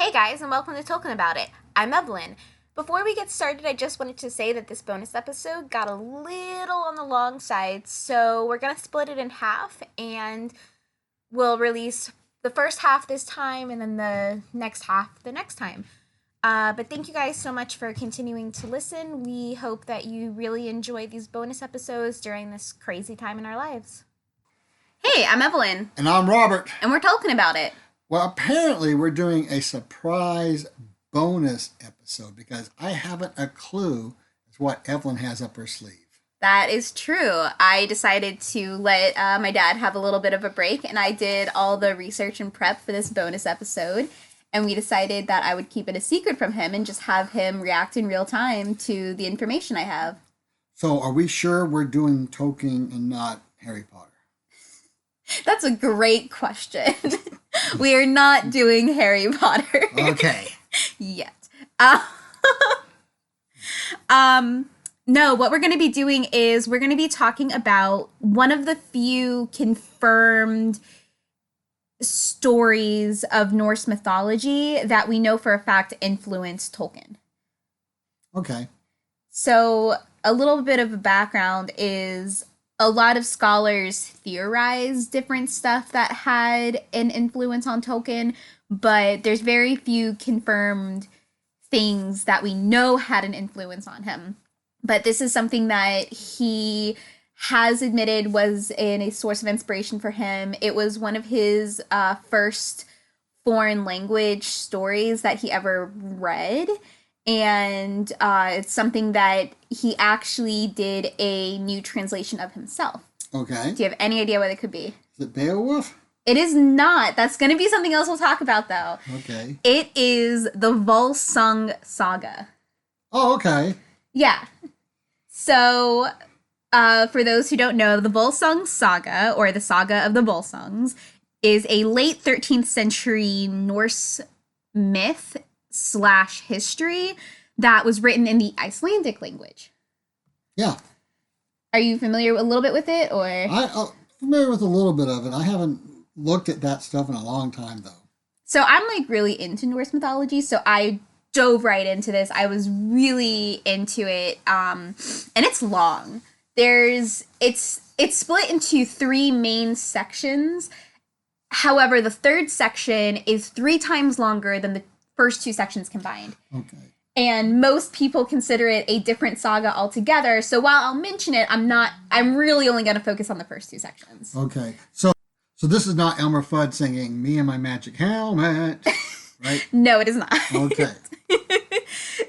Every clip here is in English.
Hey guys, and welcome to Talking About It. I'm Evelyn. Before we get started, I just wanted to say that this bonus episode got a little on the long side, so we're going to split it in half, and we'll release the first half this time, and then the next half the next time. But thank you guys so much for continuing to listen. We hope that you really enjoy these bonus episodes during this crazy time in our lives. Hey, I'm Evelyn. And I'm Robert. And we're talking about it. Well, apparently we're doing a surprise bonus episode because I haven't a clue as what Evelyn has up her sleeve. That is true. I decided to let my dad have a little bit of a break, and I did all the research and prep for this bonus episode. And we decided that I would keep it a secret from him and just have him react in real time to the information I have. So are we sure we're doing Tolkien and not Harry Potter? That's a great question. We are not doing Harry Potter. Okay. Yet. No, what we're going to be doing is we're going to be talking about one of the few confirmed stories of Norse mythology that we know for a fact influenced Tolkien. Okay. So a little bit of a background is a lot of scholars theorize different stuff that had an influence on Tolkien, but there's very few confirmed things that we know had an influence on him. But this is something that he has admitted was a source of inspiration for him. It was one of his first foreign language stories that he ever read. And it's something that he actually did a new translation of himself. Okay. Do you have any idea what it could be? Is it Beowulf? It is not. That's going to be something else we'll talk about, though. Okay. It is the Volsung Saga. Oh, okay. Yeah. So, for those who don't know, the Volsung Saga, or the Saga of the Volsungs, is a late 13th century Norse myth / history that was written in the Icelandic language. Yeah. Are you familiar a little bit with it, or? I'm familiar with a little bit of it. I haven't looked at that stuff in a long time, though. So I'm like really into Norse mythology, so I dove right into this. I was really into it, and it's long. It's split into 3 main sections. However, the third section is 3 times longer than the first 2 sections combined. Okay. And most people consider it a different saga altogether. So while I'll mention it, I'm really only going to focus on the first 2 sections. Okay. So this is not Elmer Fudd singing "Me and My Magic Helmet," right? No, it is not. Okay.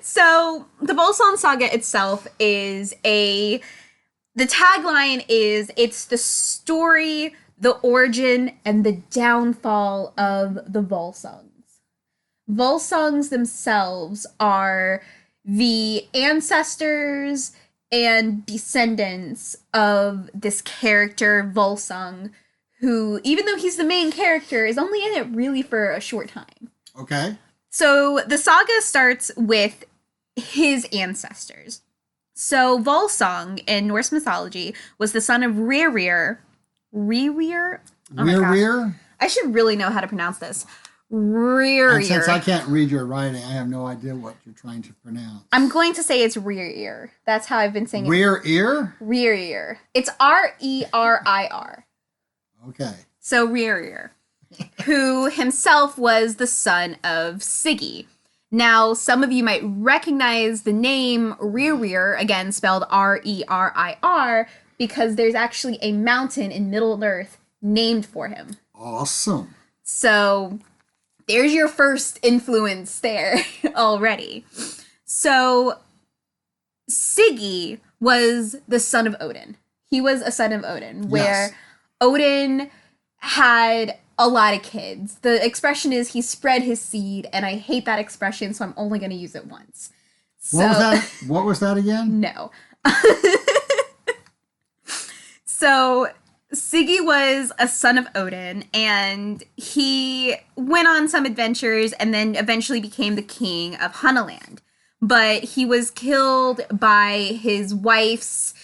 So the Volsung Saga itself is the tagline is, it's the story, the origin, and the downfall of the Volsungs. Volsungs themselves are the ancestors and descendants of this character, Volsung, who, even though he's the main character, is only in it really for a short time. Okay. So the saga starts with his ancestors. So Volsung in Norse mythology was the son of Rerir. Rerir? Oh my gosh. Rerir? I should really know how to pronounce this. And Rerir. since I can't read your writing, I have no idea what you're trying to pronounce. I'm going to say it's Rerir. That's how I've been saying it. Rear ear? Rerir. It's Rerir. Okay. So Rerir, who himself was the son of Siggy. Now, some of you might recognize the name Rerir, again spelled Rerir, because there's actually a mountain in Middle-earth named for him. Awesome. So there's your first influence there already. So Siggy was the son of Odin. He was a son of Odin, where Yes. Odin had a lot of kids. The expression is he spread his seed, and I hate that expression, so I'm only going to use it once. What was that again? No. So Siggy was a son of Odin, and he went on some adventures and then eventually became the king of Hunaland. But he was killed by his wife's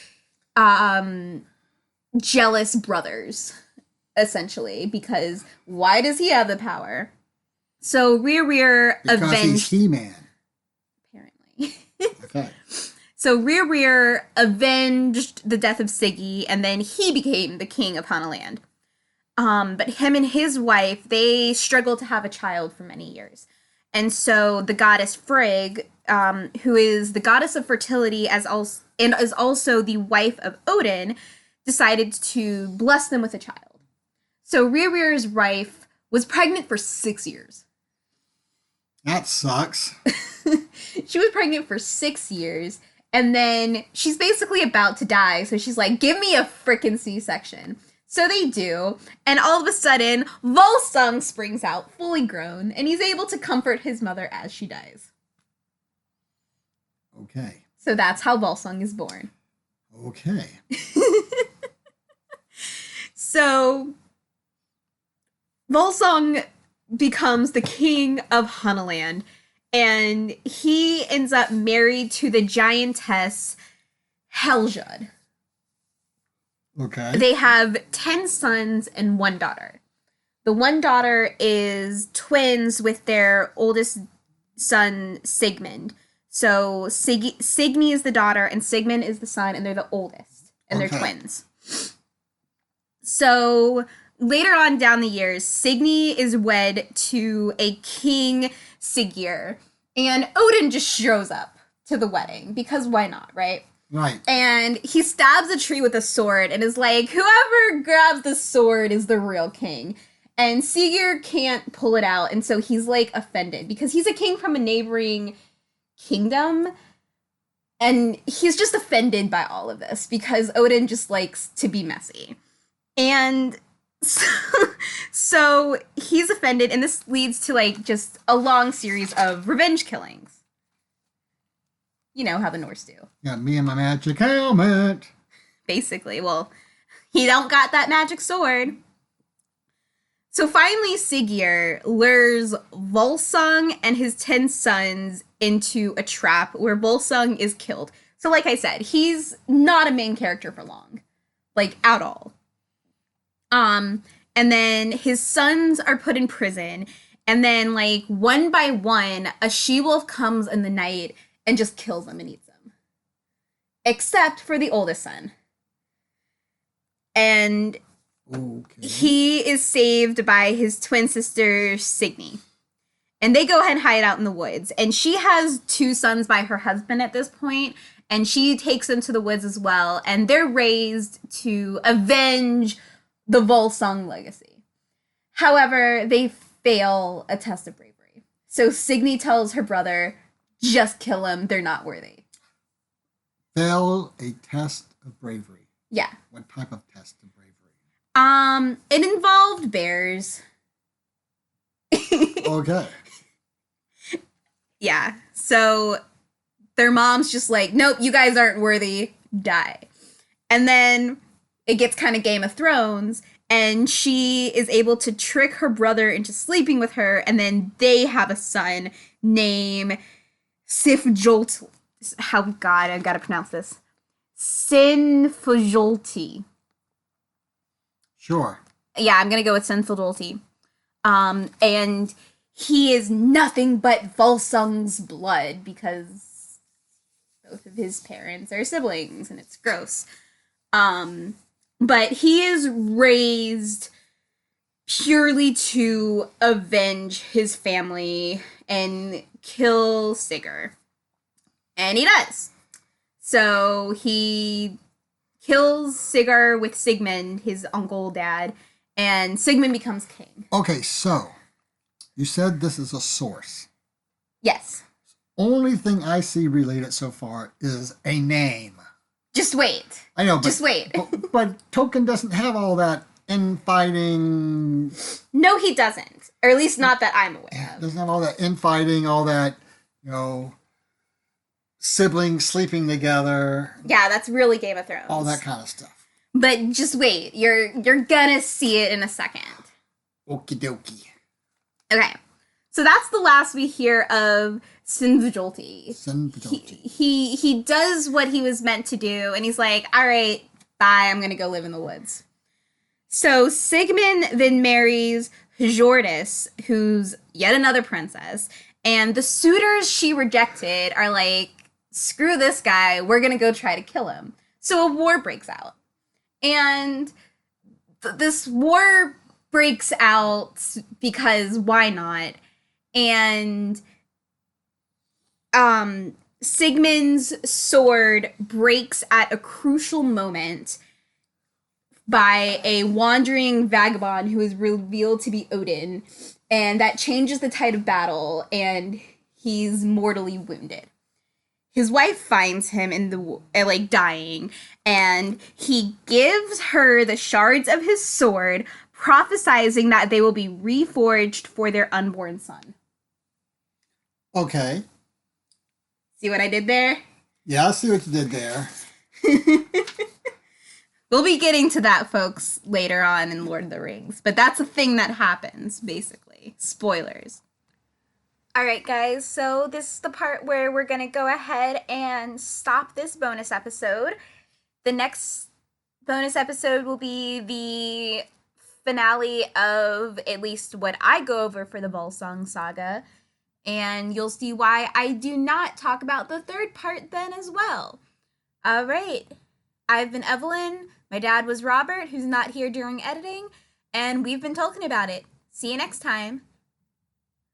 jealous brothers, essentially, because why does he have the power? So Rear Because he's avenged He-Man. apparently. Okay. So Rear avenged the death of Siggy, and then he became the king of Hunaland. But him and his wife, they struggled to have a child for many years. And so the goddess Frigg, who is the goddess of fertility and is also the wife of Odin, decided to bless them with a child. So Rear's wife was pregnant for 6 years. That sucks. She was pregnant for 6 years, and then she's basically about to die, so she's like, give me a frickin' C-section. So they do, and all of a sudden, Volsung springs out, fully grown, and he's able to comfort his mother as she dies. Okay. So that's how Volsung is born. Okay. So Volsung becomes the king of Hunaland, and he ends up married to the giantess Helgjud. Okay. They have 10 sons and 1 daughter. The one daughter is twins with their oldest son, Sigmund. So Signy is the daughter, and Sigmund is the son, and they're the oldest, and they're twins. So later on down the years, Signy is wed to a king Siggeir, and Odin just shows up to the wedding, because why not, right? Right. And he stabs a tree with a sword and is like, whoever grabs the sword is the real king. And Siggeir can't pull it out, and so he's like offended because he's a king from a neighboring kingdom, and he's just offended by all of this because Odin just likes to be messy. And so he's offended, and this leads to like just a long series of revenge killings. You know how the Norse do. Yeah, me and my magic helmet. Basically, well, he don't got that magic sword. So finally, Siggeir lures Volsung and his 10 sons into a trap where Volsung is killed. So like I said, he's not a main character for long. Like, at all. And then his sons are put in prison, and then, like, one by one, a she-wolf comes in the night and just kills them and eats them. Except for the oldest son. And he is saved by his twin sister, Signy. And they go ahead and hide out in the woods. And she has 2 sons by her husband at this point, and she takes them to the woods as well. And they're raised to avenge the Volsung legacy. However, they fail a test of bravery. So Signy tells her brother, just kill them, they're not worthy. Fail a test of bravery. Yeah. What type of test of bravery? It involved bears. Okay. Yeah. So their mom's just like, nope, you guys aren't worthy, die. And then it gets kind of Game of Thrones, and she is able to trick her brother into sleeping with her, and then they have a son named Sifjolt. God, I've got to pronounce this. Sinfjolti. Sure. Yeah, I'm going to go with Sinfjolti. And he is nothing but Volsung's blood because both of his parents are siblings, and it's gross. But he is raised purely to avenge his family and kill Sigurd. And he does. So he kills Sigurd with Sigmund, his uncle dad, and Sigmund becomes king. Okay, so you said this is a source. Yes. Only thing I see related so far is a name. Just wait. I know, but, just wait. but Tolkien doesn't have all that infighting. No, he doesn't. Or at least not that I'm aware of. Doesn't have all that infighting, all that, siblings sleeping together. Yeah, that's really Game of Thrones. All that kind of stuff. But just wait. You're gonna see it in a second. Okie dokie. Okay. So that's the last we hear of Sinfjolti. He does what he was meant to do, and he's like, all right, bye, I'm gonna go live in the woods. So Sigmund then marries Hjordis, who's yet another princess, and the suitors she rejected are like, screw this guy, we're gonna go try to kill him. So a war breaks out. And this war breaks out because why not? And Sigmund's sword breaks at a crucial moment by a wandering vagabond who is revealed to be Odin, and that changes the tide of battle, and he's mortally wounded. His wife finds him in the like dying, and he gives her the shards of his sword, prophesizing that they will be reforged for their unborn son. Okay. See what I did there? Yeah, I see what you did there. We'll be getting to that, folks, later on in Lord of the Rings. But that's a thing that happens, basically. Spoilers. Alright, guys, so this is the part where we're going to go ahead and stop this bonus episode. The next bonus episode will be the finale of at least what I go over for the Volsung saga. And you'll see why I do not talk about the third part then as well. Alright, I've been Evelyn. My dad was Robert, who's not here during editing, and we've been talking about it. See you next time.